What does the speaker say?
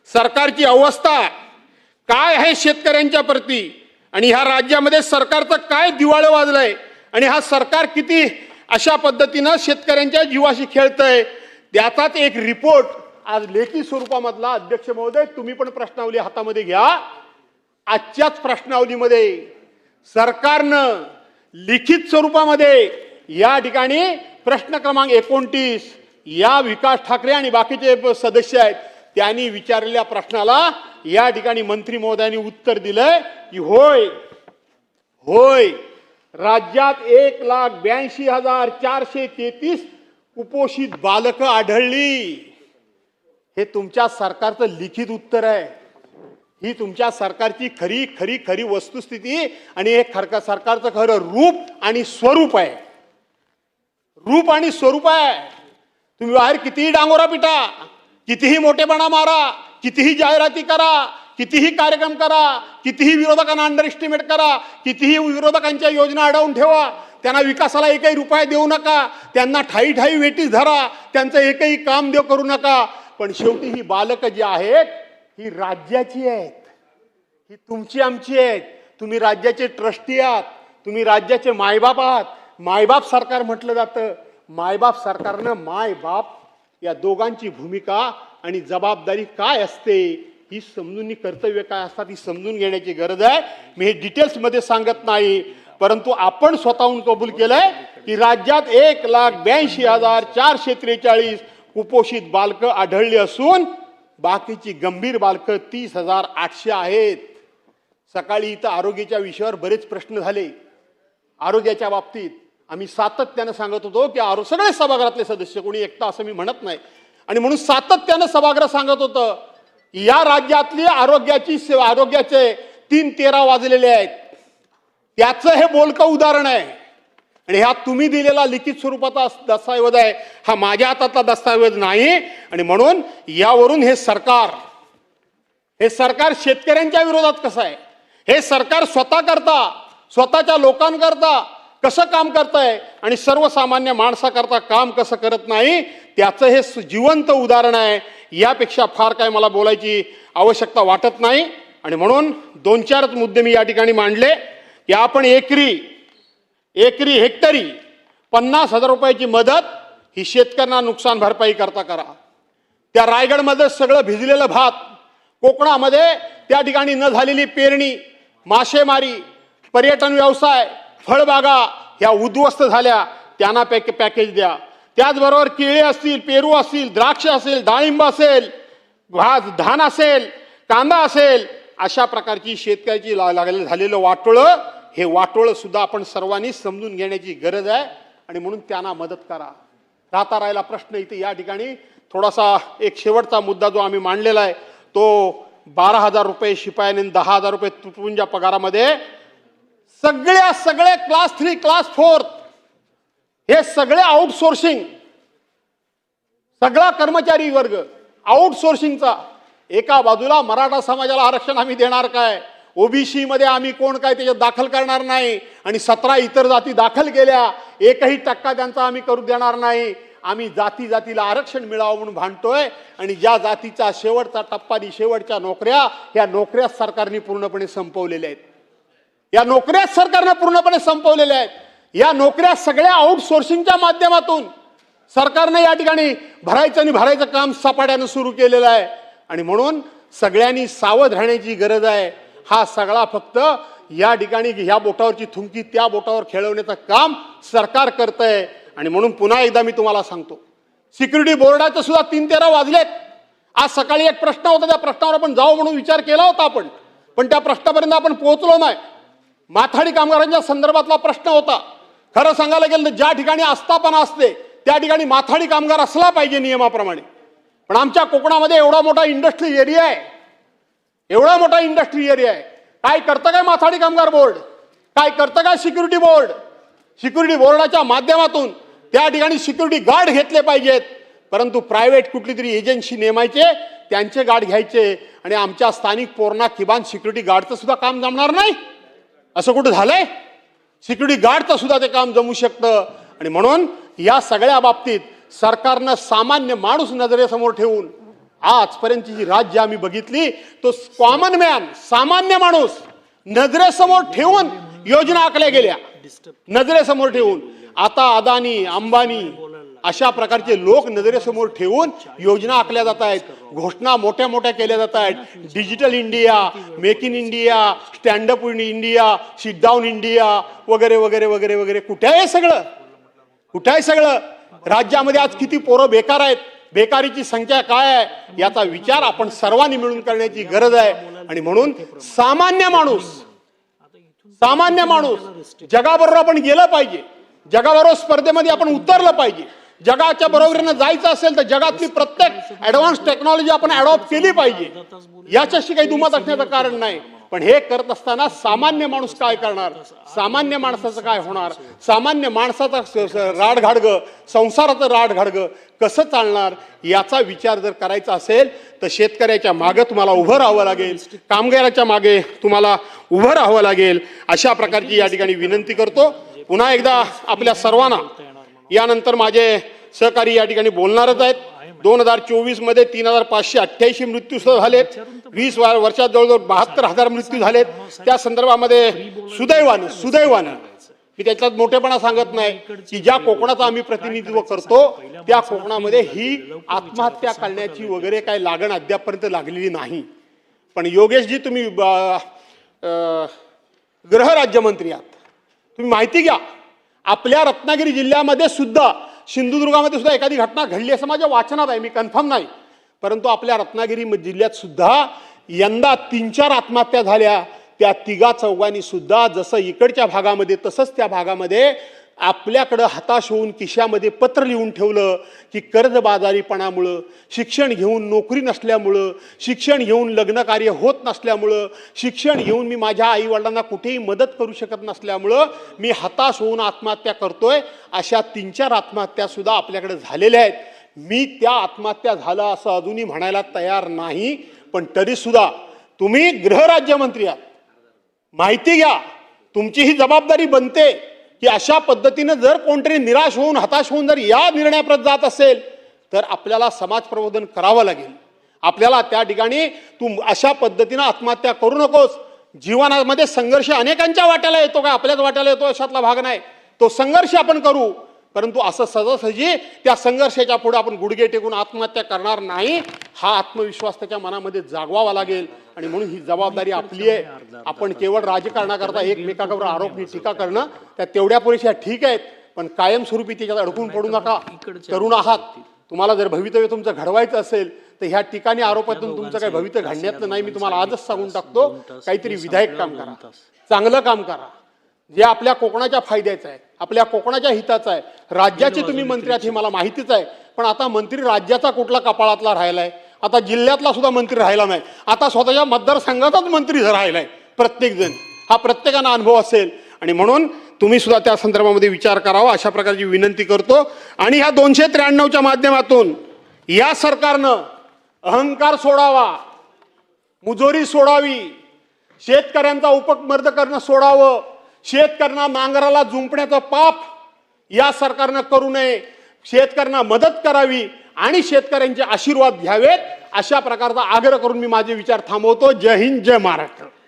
सरकारची अवस्था काय आहे शेतकऱ्यांच्या प्रती आणि ह्या राज्यामध्ये सरकारचं काय दिवाळं वाजलंय आणि हा सरकार किती अशा पद्धतीनं शेतकऱ्यांच्या जीवाशी खेळतंय त्याचाच एक रिपोर्ट आज लेखी स्वरूपामधला अध्यक्ष महोदय तुम्ही पण प्रश्नावली हातामध्ये घ्या। आजच्याच प्रश्नावलीमध्ये सरकारनं लिखित स्वरूपामध्ये या ठिकाणी प्रश्न क्रमांक 29 या विकास ठाकरे आणि बाकीचे सदस्य आहेत त्यांनी विचारलेल्या प्रश्नाला या ठिकाणी मंत्री महोदयांनी उत्तर दिलंय की होय होय राज्यात 1,82,433 कुपोषित बालकं आढळली। हे तुमच्या सरकारचं लिखित उत्तर आहे। ही तुमच्या सरकारची खरी खरी खरी वस्तुस्थिती आणि हे सरकारचं खरं रूप आणि स्वरूप आहे। रूप आणि स्वरूप आहे। तुम्ही बाहेर कितीही डांगोरा पिटा, कितीही मोठेपणा मारा, कितीही जाहिराती करा, कितीही कार्यक्रम करा, कितीही विरोधकांना अंडर एस्टिमेट करा, कितीही विरोधकांच्या योजना अडवून ठेवा, त्यांना विकासाला एकही रुपया देऊ नका, त्यांना ठाई ठाई वेटीस धरा, त्यांचं एकही काम देव करू नका, पण शेवटी ही बालकं जी आहेत ही राज्याची आहेत, ही तुमची आमची आहेत। तुम्ही राज्याचे ट्रस्टी आहात, तुम्ही राज्याचे मायबाप आहात। मायबाप सरकार म्हटलं जातं। मायबाप सरकारनं मायबाप या दोघांची भूमिका आणि जबाबदारी काय असते ही समजून कर्तव्य काय असतात ही समजून घेण्याची गरज आहे। मी हे डिटेल्समध्ये सांगत नाही, परंतु आपण स्वतःहून कबूल केलंय की राज्यात 1,82,443 कुपोषित बालकं आढळली असून बाकीची गंभीर बालकं 30,800 आहेत। सकाळी इथं आरोग्याच्या विषयावर बरेच प्रश्न झाले। आरोग्याच्या बाबतीत आम्ही सातत्यानं सांगत होतो की सगळे सभागृहातले सदस्य, कोणी एकटा असं मी म्हणत नाही, आणि म्हणून सातत्यानं सभागृह सांगत होतं की या राज्यातली आरोग्याचे 3-13 वाजलेले आहेत। त्याचं हे बोलकं उदाहरण आहे आणि हा तुम्ही दिलेला लिखित स्वरूपाचा दस्तऐवज आहे, हा माझ्या हातातला दस्तऐवज नाही। आणि म्हणून यावरून हे सरकार शेतकऱ्यांच्या विरोधात कसं आहे, हे सरकार स्वतःच्या लोकांकरता कसं काम करतंय आणि सर्वसामान्य माणसाकरता काम कसं करत नाही त्याचं हे जिवंत उदाहरण आहे। यापेक्षा फार काय मला बोलायची आवश्यकता वाटत नाही। आणि म्हणून 2-4 मुद्दे मी या ठिकाणी मांडले की आपण हेक्टरी 50,000 रुपयाची मदत ही शेतकऱ्यांना नुकसान भरपाई करता करा। त्या रायगडमध्ये सगळं भिजलेलं भात, कोकणामध्ये त्या ठिकाणी न झालेली पेरणी, मासेमारी, पर्यटन व्यवसाय, फळबागा ह्या उद्ध्वस्त झाल्या, त्यांना पॅकेज द्या। त्याचबरोबर केळे असतील, पेरू असतील, द्राक्ष असेल, डाळिंब असेल, धान असेल, कांदा असेल, अशा प्रकारची शेतकऱ्याची झालेलं वाटोळं, हे वाटोळं सुद्धा आपण सर्वांनी समजून घेण्याची गरज आहे आणि म्हणून त्यांना मदत करा। राहता राहिला प्रश्न इथे या ठिकाणी थोडासा एक शेवटचा मुद्दा जो आम्ही मांडलेला आहे तो 12,000 रुपये शिपायाने 10,000 रुपये तुटपुंजा पगारामध्ये सगळे क्लास 3 क्लास 4 हे सगळे आउटसोर्सिंग, सगळा कर्मचारी वर्ग आउटसोर्सिंगचा। एका बाजूला मराठा समाजाला आरक्षण आम्ही देणार काय, ओबीसी मध्ये आम्ही कोण काय त्याच्यात दाखल करणार नाही आणि 17 इतर जाती दाखल केल्या, 1% त्यांचा आम्ही करू देणार नाही। आम्ही जातीला आरक्षण मिळावं म्हणून भांडतोय आणि ज्या जातीचा शेवटचा टप्पा शेवटच्या नोकऱ्या, ह्या नोकऱ्या सरकारने पूर्णपणे संपवलेल्या आहेत। या नोकऱ्या सरकारने पूर्णपणे संपवलेल्या आहेत। या नोकऱ्या सगळ्या आउटसोर्सिंगच्या माध्यमातून सरकारने या ठिकाणी भरायचं काम सपाट्यानं सुरू केलेलं आहे आणि म्हणून सगळ्यांनी सावध राहण्याची गरज आहे। हा सगळा फक्त या ठिकाणी ह्या बोटावरची थुंकी त्या बोटावर खेळवण्याचं काम सरकार करतंय। आणि म्हणून पुन्हा एकदा मी तुम्हाला सांगतो, सिक्युरिटी बोर्डाचं सुद्धा 3-13 वाजलेत। आज सकाळी एक प्रश्न होता, त्या प्रश्नावर आपण जाऊ म्हणून विचार केला होता पण त्या प्रश्नापर्यंत आपण पोहोचलो नाही। माथाडी कामगारांच्या संदर्भातला प्रश्न होता। खरं सांगायला गेलं तर ज्या ठिकाणी आस्थापना असते त्या ठिकाणी माथाडी कामगार असला पाहिजे नियमाप्रमाणे, पण आमच्या कोकणामध्ये एवढा मोठा इंडस्ट्री एरिया आहे, काय करतं काय माथाडी कामगार बोर्ड, काय करतं काय सिक्युरिटी बोर्ड? सिक्युरिटी बोर्डाच्या माध्यमातून त्या ठिकाणी सिक्युरिटी गार्ड घेतले पाहिजेत, परंतु प्रायव्हेट कुठली तरी एजन्सी नेमायचे, त्यांचे गार्ड घ्यायचे आणि आमच्या स्थानिक पोरणा किमान सिक्युरिटी गार्डचं सुद्धा काम जमणार नाही। असं कुठं झालंय? सिक्युरिटी गार्डचं सुद्धा ते काम जमू शकतं। आणि म्हणून या सगळ्या बाबतीत सरकारनं सामान्य माणूस नजरेसमोर ठेवून आजपर्यंतची जी राज्य आम्ही बघितली तो कॉमन मॅन, सामान्य माणूस नजरेसमोर ठेवून योजना आखल्या गेल्या, नजरेसमोर ठेवून. आता अदानी, अंबानी अशा प्रकारचे लोक नजरेसमोर ठेवून योजना आखल्या जात आहेत, घोषणा मोठ्या मोठ्या केल्या जात आहेत. Digital India, make in India, stand up India, sit down India वगैरे वगैरे वगैरे वगैरे. कुठे आहे सगळं? कुठे आहे सगळं? राज्यामध्ये आज किती पोरं बेकार आहेत, बेकारीची संख्या काय आहे याचा विचार आपण सर्वांनी मिळून करण्याची गरज आहे. आणि म्हणून सामान्य माणूस जगाबरोबर आपण गेलं पाहिजे, जगाबरोबर स्पर्धेमध्ये आपण उतरलं पाहिजे. जगाच्या बरोबरीनं जायचं असेल तर जगातली प्रत्येक ऍडव्हान्स टेक्नॉलॉजी आपण अडॉप्ट केली पाहिजे, याच्याशी काही दुमत असण्याचं कारण नाही. पण हे करत असताना सामान्य माणूस काय करणार, सामान्य माणसाचं काय होणार, सामान्य माणसाचा राडघाडगं, संसाराचं राडघाडगं कसं चालणार याचा विचार जर करायचा असेल तर शेतकऱ्याच्या मागे तुम्हाला उभं राहावं लागेल, कामगाराच्या मागे तुम्हाला उभं राहावं लागेल. अशा प्रकारची या ठिकाणी विनंती करतो. पुन्हा एकदा आपल्या सर्वांना, यानंतर माझे सहकारी या ठिकाणी बोलणारच आहेत. 2024 मध्ये 3588 मृत्यू झालेत, 20 वर्षात जवळजवळ 72,000 मृत्यू झालेत. त्या संदर्भामध्ये सुदैवानं मी त्याच्यात मोठेपणा सांगत नाही की ज्या कोकणाचं आम्ही प्रतिनिधित्व करतो त्या कोकणामध्ये ही आत्महत्या करण्याची वगैरे काही लागण अद्यापर्यंत लागलेली नाही. पण योगेशजी, तुम्ही गृह राज्यमंत्री आहात, तुम्ही माहिती घ्या, आपल्या रत्नागिरी जिल्ह्यामध्ये सुद्धा, सिंधुदुर्गामध्ये सुद्धा एखादी घटना घडली असं माझ्या वाचनात आहे, मी कन्फर्म नाही, परंतु आपल्या रत्नागिरी जिल्ह्यात सुद्धा यंदा 3-4 आत्महत्या झाल्या. त्या 3-4 सुद्धा जसं इकडच्या भागामध्ये तसंच त्या भागामध्ये आपल्याकडं हताश होऊन खिशामध्ये पत्र लिहून ठेवलं की कर्जबाजारीपणामुळं, शिक्षण घेऊन नोकरी नसल्यामुळं, शिक्षण घेऊन लग्न कार्य होत नसल्यामुळं, शिक्षण घेऊन मी माझ्या आईवडिलांना कुठेही मदत करू शकत नसल्यामुळं मी हताश होऊन आत्महत्या करतोय. अशा 3-4 आत्महत्या सुद्धा आपल्याकडे झालेल्या आहेत. मी त्या आत्महत्या झाला असं अजूनही म्हणायला तयार नाही, पण तरी सुद्धा तुम्ही गृहराज्यमंत्री आहात, माहिती घ्या, तुमची ही जबाबदारी बनते की अशा पद्धतीने जर कोणतरी निराश होऊन, हताश होऊन जर या निर्णयाप्रत जात असेल तर आपल्याला समाज प्रबोधन करावं लागेल. आपल्याला त्या ठिकाणी तू अशा पद्धतीने आत्महत्या करू नकोस. जीवनामध्ये संघर्ष अनेकांच्या वाट्याला येतो, का आपल्याच वाट्याला येतो अशातला भाग नाही. तो संघर्ष आपण करू, परंतु असं सहजासहजी त्या संघर्षाच्या पुढे आपण गुडघे टेकून आत्महत्या करणार नाही. हा आत्मविश्वास त्याच्या मनामध्ये जागवावा लागेल. आणि म्हणून ही जबाबदारी आपली आहे. आपण केवळ राजकारणाकरता एकमेकांवर आरोप टीका करणं त्या तेवढ्या पुरेशा ठीक आहेत, पण कायमस्वरूपी त्याच्यात अडकून पडू नका. तरुण आहात, तुम्हाला जर भवितव्य तुमचं घडवायचं असेल तर ह्या ठिकाणी आरोपातून तुमचं काही भवितव्य घडण्यातलं नाही. मी तुम्हाला आजच सांगून टाकतो, काहीतरी विधायक काम करा, चांगलं काम करा, जे आपल्या कोकणाच्या फायद्याचं आहे, आपल्या कोकणाच्या हिताचं आहे. राज्याचे तुम्ही मंत्री आहात हे मला माहितीच आहे, पण आता मंत्री राज्याचा कुठला कपाळातला राहिलाय, आता जिल्ह्यातला सुद्धा मंत्री राहिला नाही, आता स्वतःच्या मतदारसंघाचाच मंत्री राहिलाय प्रत्येक जण. हा प्रत्येकाला अनुभव असेल आणि म्हणून तुम्ही सुद्धा त्या संदर्भामध्ये विचार करावा अशा प्रकारची विनंती करतो. आणि ह्या 293च्या माध्यमातून या सरकारनं अहंकार सोडावा, मुजोरी सोडावी, शेतकऱ्यांचा उपमर्द करणं सोडावं, शेतकऱ्यांना नांगराला जुंपण्याचं पाप या सरकारनं करू नये, शेतकऱ्यांना मदत करावी आणि शेतकऱ्यांचे आशीर्वाद घ्यावेत अशा प्रकारचा आग्रह करून मी माझे विचार थांबवतो. जय हिंद, जय महाराष्ट्र.